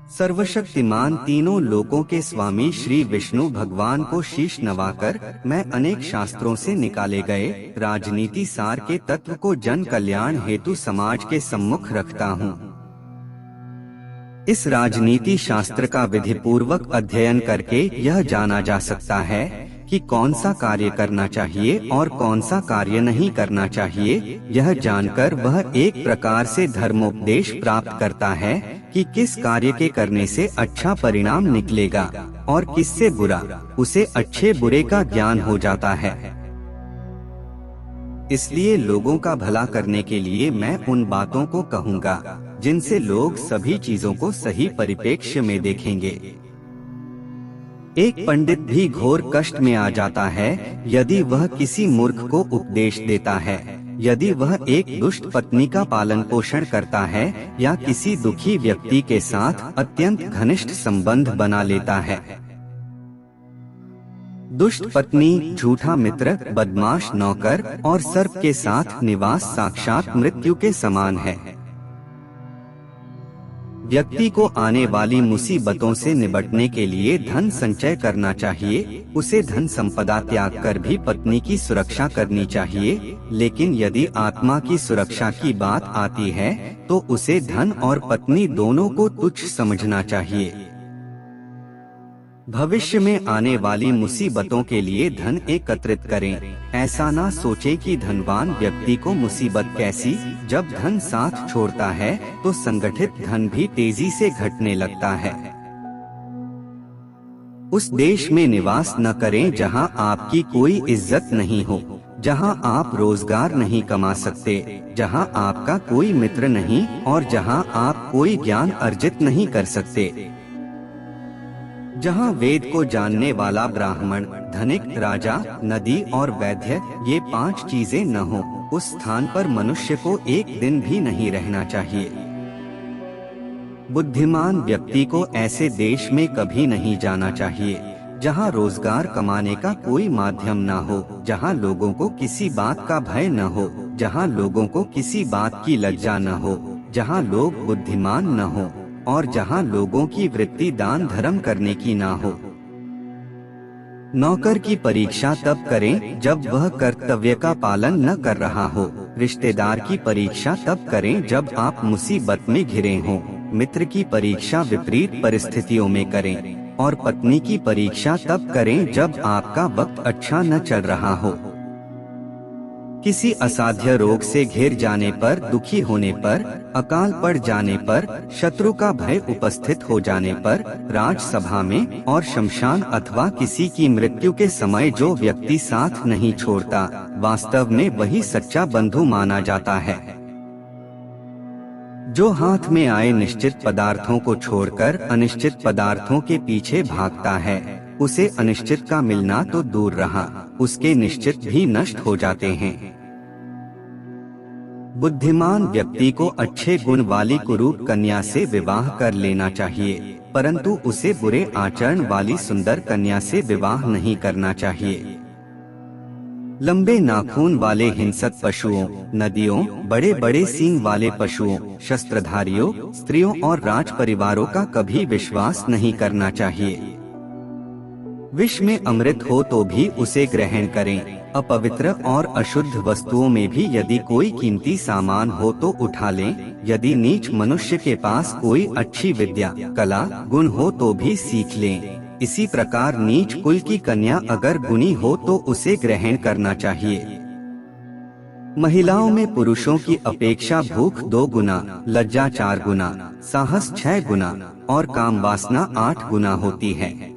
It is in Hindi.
सर्वशक्तिमान तीनों लोकों के स्वामी श्री विष्णु भगवान को शीश नवाकर मैं अनेक शास्त्रों से निकाले गए राजनीति सार के तत्व को जन कल्याण हेतु समाज के सम्मुख रखता हूँ। इस राजनीति शास्त्र का विधिपूर्वक अध्ययन करके यह जाना जा सकता है कि कौन सा कार्य करना चाहिए और कौन सा कार्य नहीं करना चाहिए। यह जानकर वह एक प्रकार से धर्मोपदेश प्राप्त करता है कि किस कार्य के करने से अच्छा परिणाम निकलेगा और किससे बुरा। उसे अच्छे बुरे का ज्ञान हो जाता है। इसलिए लोगों का भला करने के लिए मैं उन बातों को कहूँगा जिनसे लोग सभी चीजों को सही परिप्रेक्ष्य में देखेंगे। एक पंडित भी घोर कष्ट में आ जाता है यदि वह किसी मूर्ख को उपदेश देता है, यदि वह एक दुष्ट पत्नी का पालन पोषण करता है या किसी दुखी व्यक्ति के साथ अत्यंत घनिष्ठ संबंध बना लेता है। दुष्ट पत्नी, झूठा मित्र, बदमाश नौकर और सर्प के साथ निवास साक्षात मृत्यु के समान है। व्यक्ति को आने वाली मुसीबतों से निपटने के लिए धन संचय करना चाहिए। उसे धन संपदा त्याग कर भी पत्नी की सुरक्षा करनी चाहिए। लेकिन यदि आत्मा की सुरक्षा की बात आती है तो उसे धन और पत्नी दोनों को तुच्छ समझना चाहिए। भविष्य में आने वाली मुसीबतों के लिए धन एकत्रित करें। ऐसा ना सोचे कि धनवान व्यक्ति को मुसीबत कैसी। जब धन साथ छोड़ता है तो संगठित धन भी तेजी से घटने लगता है। उस देश में निवास न करें जहां आपकी कोई इज्जत नहीं हो, जहां आप रोजगार नहीं कमा सकते, जहां आपका कोई मित्र नहीं और जहां आप कोई ज्ञान अर्जित नहीं कर सकते। जहाँ वेद को जानने वाला ब्राह्मण, धनिक, राजा, नदी और वैद्य ये 5 चीजें न हो, उस स्थान पर मनुष्य को एक दिन भी नहीं रहना चाहिए। बुद्धिमान व्यक्ति को ऐसे देश में कभी नहीं जाना चाहिए जहाँ रोजगार कमाने का कोई माध्यम न हो, जहाँ लोगों को किसी बात का भय न हो, जहाँ लोगों को किसी बात की लज्जा न हो, जहाँ लोग बुद्धिमान न हो और जहां लोगों की वृत्ति दान धर्म करने की ना हो। नौकर की परीक्षा तब करें जब वह कर्तव्य का पालन न कर रहा हो। रिश्तेदार की परीक्षा तब करें जब आप मुसीबत में घिरे हों। मित्र की परीक्षा विपरीत परिस्थितियों में करें और पत्नी की परीक्षा तब करें जब आपका वक्त अच्छा न चल रहा हो। किसी असाध्य रोग से घिर जाने पर, दुखी होने पर, अकाल पड़ जाने पर, शत्रु का भय उपस्थित हो जाने पर, राजसभा में और शमशान अथवा किसी की मृत्यु के समय जो व्यक्ति साथ नहीं छोड़ता, वास्तव में वही सच्चा बंधु माना जाता है। जो हाथ में आए निश्चित पदार्थों को छोड़कर अनिश्चित पदार्थों के पीछे भागता है, उसे अनिश्चित का मिलना तो दूर रहा, उसके निश्चित भी नष्ट हो जाते हैं। बुद्धिमान व्यक्ति को अच्छे गुण वाली कुरूप कन्या से विवाह कर लेना चाहिए, परंतु उसे बुरे आचरण वाली सुंदर कन्या से विवाह नहीं करना चाहिए। लंबे नाखून वाले हिंसक पशुओं, नदियों, बड़े बड़े सींग वाले पशुओं, शस्त्रधारियों, स्त्रियों और राज परिवारों का कभी विश्वास नहीं करना चाहिए। विष में अमृत हो तो भी उसे ग्रहण करें। अपवित्र और अशुद्ध वस्तुओं में भी यदि कोई कीमती सामान हो तो उठा लें। यदि नीच मनुष्य के पास कोई अच्छी विद्या, कला, गुण हो तो भी सीख लें। इसी प्रकार नीच कुल की कन्या अगर गुणी हो तो उसे ग्रहण करना चाहिए। महिलाओं में पुरुषों की अपेक्षा भूख 2 गुना, लज्जा 4 गुना, साहस 6 गुना और काम वासना 8 गुना होती है।